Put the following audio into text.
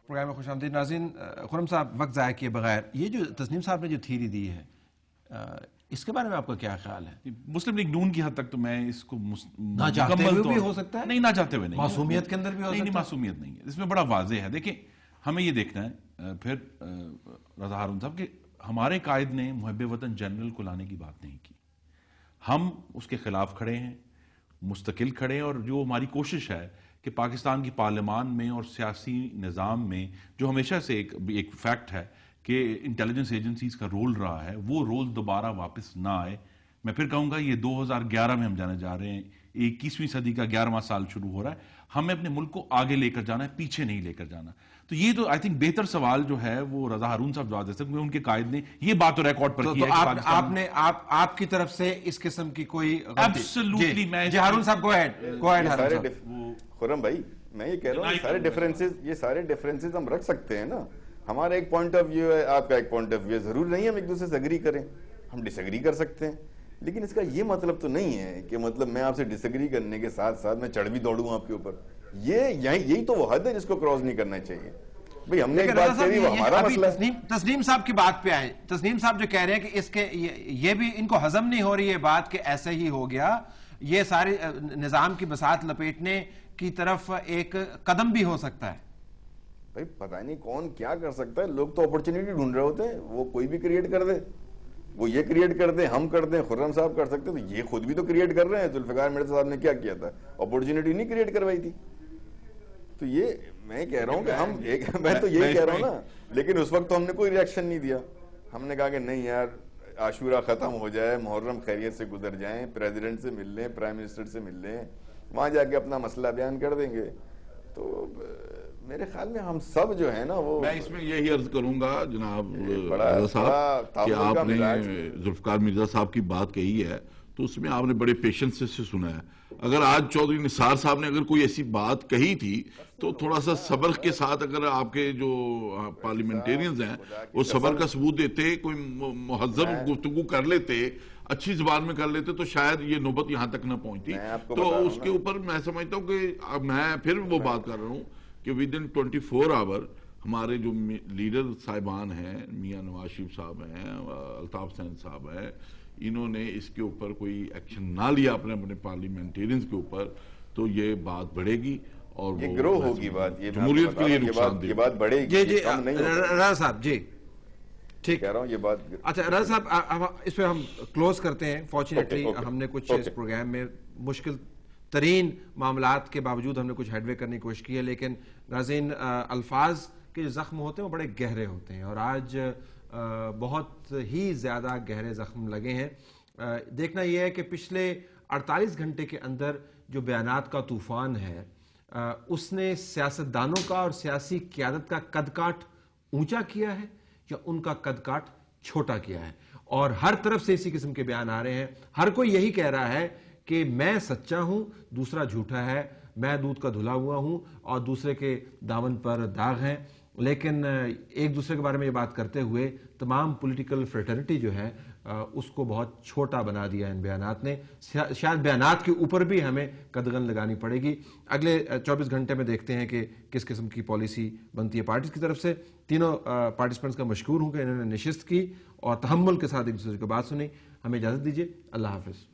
Programme میں خوش آمدید ناظرین. خرم صاحب وقت ضائع کیے بغیر یہ جو تسنیم صاحب نے جو تھیری دی ہے اس کے بارے میں آپ کا کیا خیال ہے؟ مسلم لیگ نون کی حد تک تو میں اس کو نہ چاہتے ہوئے بھی ہو سکتا ہے, نہیں نہ چاہتے ہوئے نہیں, معصومیت کے اندر بھی ہو سکتا ہے. نہیں معصومیت نہیں ہے, اس میں بڑا واضح ہے. دیکھیں ہمیں یہ دیکھنا ہے پھر رضا ہارون صاحب کہ ہمارے قائد نے محب وطن جنرل کو لانے کی بات نہیں کی. ہم اس کے خلاف کھڑے ہیں, مستقل کھڑے ہیں, اور جو ہماری کوشش ہے کہ پاکستان کی پارلیمان میں اور سیاسی نظام میں جو ہمیشہ سے ایک فیکٹ ہے کہ انٹیلیجنس ایجنسیز کا رول رہا ہے, وہ رول دوبارہ واپس نہ آئے. میں پھر کہوں گا یہ 2011 میں ہم جانے جا رہے ہیں, 21ویں صدی کا 11واں سال شروع ہو رہا ہے. ہمیں اپنے ملک کو آگے لے کر جانا ہے, پیچھے نہیں لے کر جانا. تو یہ تو آئی تھنک بہتر سوال جو ہے وہ رضا ہارون صاحب جواب دے سکتے ہیں. ان کے قائد نے یہ بات تو ریکارڈ پر کی ہے. آپ کی طرف سے اس قسم کی کوئی ایبسولوٹلی جی ہارون صاحب گو ایڈ. خرم بھائی میں یہ کہہ رہا ہوں یہ سارے ڈیفرنسز ہم رکھ سکتے ہیں نا. ہمارا ایک پوائنٹ آف ویو ہے, آپ کا ایک پوائنٹ آف ویو ہے. ضرور نہیں ہم ایک دوسرے سے اگری کریں, ہم ڈس ایگری کر سکتے ہیں, لیکن اس کا یہ مطلب تو نہیں ہے کہ مطلب میں آپ سے ڈس ایگری کرنے کے ساتھ ساتھ میں چڑھ بھی دوڑوں آپ کے اوپر. یہی تو وہ حد ہے جس کو کراس نہیں کرنا چاہیے. بھئی ہم نے ایک بات کہی, وہ ہمارا مسئلہ ہے. تسنیم صاحب کی بات پہ آئے. تسنیم صاحب جو کہہ رہے ہیں کہ اس کے یہ بھی ان کو ہضم نہیں ہو رہی ہے بات کہ ایسے ہی ہو گیا, یہ سارے نظام کی بساط لپیٹنے کی طرف ایک قدم بھی ہو سکتا ہے. بھائی پتہ نہیں کون کیا کر سکتا ہے. لوگ تو اپرچونٹی ڈھونڈ رہے ہوتے ہیں, وہ کوئی بھی کریٹ کر دے, وہ یہ کریٹ کر دیں, ہم کر دیں, خرم صاحب کر سکتے, تو یہ خود بھی تو کریٹ کر رہے ہیں. ذوالفقار مرزا صاحب نے کیا کیا تھا, اپرچونٹی نہیں کریٹ کروائی تھی. تو یہ میں کہہ رہا ہوں کہ میں تو یہی کہہ رہا ہوں نا, لیکن اس وقت تو ہم نے کوئی ریاکشن نہیں دیا. ہم نے کہا کہ نہیں یار, عاشورہ ختم ہو جائے, محرم خیریت سے گزر جائیں, پریزیڈنٹ سے مل لیں, پرائم منسٹر سے مل لیں, وہاں جا کے اپنا مسئلہ بیان کر دیں گے. تو میرے خیال میں ہم سب جو ہے نا وہ, میں اس میں یہی عرض کروں گا جناب رضا صاحب کہ آپ نے ذوالفقار مرزا صاحب کی بات کہی ہے تو اس میں آپ نے بڑے پیشنس سے سنا ہے. اگر آج چودھری نثار صاحب نے اگر کوئی ایسی بات کہی تھی تو تھوڑا سا صبر کے ساتھ اگر آپ کے جو پارلیمنٹیرینز ہیں وہ صبر کا ثبوت دیتے, کوئی مہذب گفتگو کر لیتے, اچھی زبان میں کر لیتے, تو شاید یہ نوبت یہاں تک نہ پہنچتی. تو اس کے اوپر میں سمجھتا ہوں کہ میں پھر وہ بات کر رہا ہوں کہ ودن 24 آور ہمارے جو لیڈر صاحبان ہیں, میاں نواز شریف صاحب ہیں, الطاف حسین صاحب ہیں, انہوں نے اس کے اوپر کوئی ایکشن نہ لیا اپنے پارلیمنٹیرینز کے اوپر, تو یہ بات بڑھے گی اور یہ گرو ہوگی بات, یہ جمہوریت کے لیے نقصان دہ, یہ بات بڑھے گی. جی رضا صاحب جی ٹھیک کہہ رہا ہوں یہ بات. اچھا رضا صاحب اس پہ ہم کلوز کرتے ہیں. فارچونیٹلی ہم نے کچھ اس پروگرام میں مشکل ترین معاملات کے باوجود ہم نے کچھ ہیڈ وے کرنے کی کوشش کی ہے, لیکن ناظرین الفاظ کے جو زخم ہوتے ہیں وہ بڑے گہرے ہوتے ہیں, اور آج بہت ہی زیادہ گہرے زخم لگے ہیں. دیکھنا یہ ہے کہ پچھلے 48 گھنٹے کے اندر جو بیانات کا طوفان ہے اس نے سیاستدانوں کا اور سیاسی قیادت کا قد کاٹ اونچا کیا ہے یا ان کا قد کاٹ چھوٹا کیا ہے. اور ہر طرف سے اسی قسم کے بیان آ رہے ہیں. ہر کوئی یہی کہہ رہا ہے کہ میں سچا ہوں, دوسرا جھوٹا ہے, میں دودھ کا دھلا ہوا ہوں اور دوسرے کے دامن پر داغ ہیں. لیکن ایک دوسرے کے بارے میں یہ بات کرتے ہوئے تمام پولیٹیکل فریٹرنٹی جو ہے اس کو بہت چھوٹا بنا دیا ان بیانات نے. شاید بیانات کے اوپر بھی ہمیں قدغن لگانی پڑے گی. اگلے 24 گھنٹے میں دیکھتے ہیں کہ کس قسم کی پالیسی بنتی ہے پارٹیز کی طرف سے. تینوں پارٹیسپینٹس کا مشکور ہوں کہ انہوں نے نشست کی اور تحمل کے ساتھ ایک دوسرے کی بات سنی. ہمیں اجازت دیجیے, اللہ حافظ.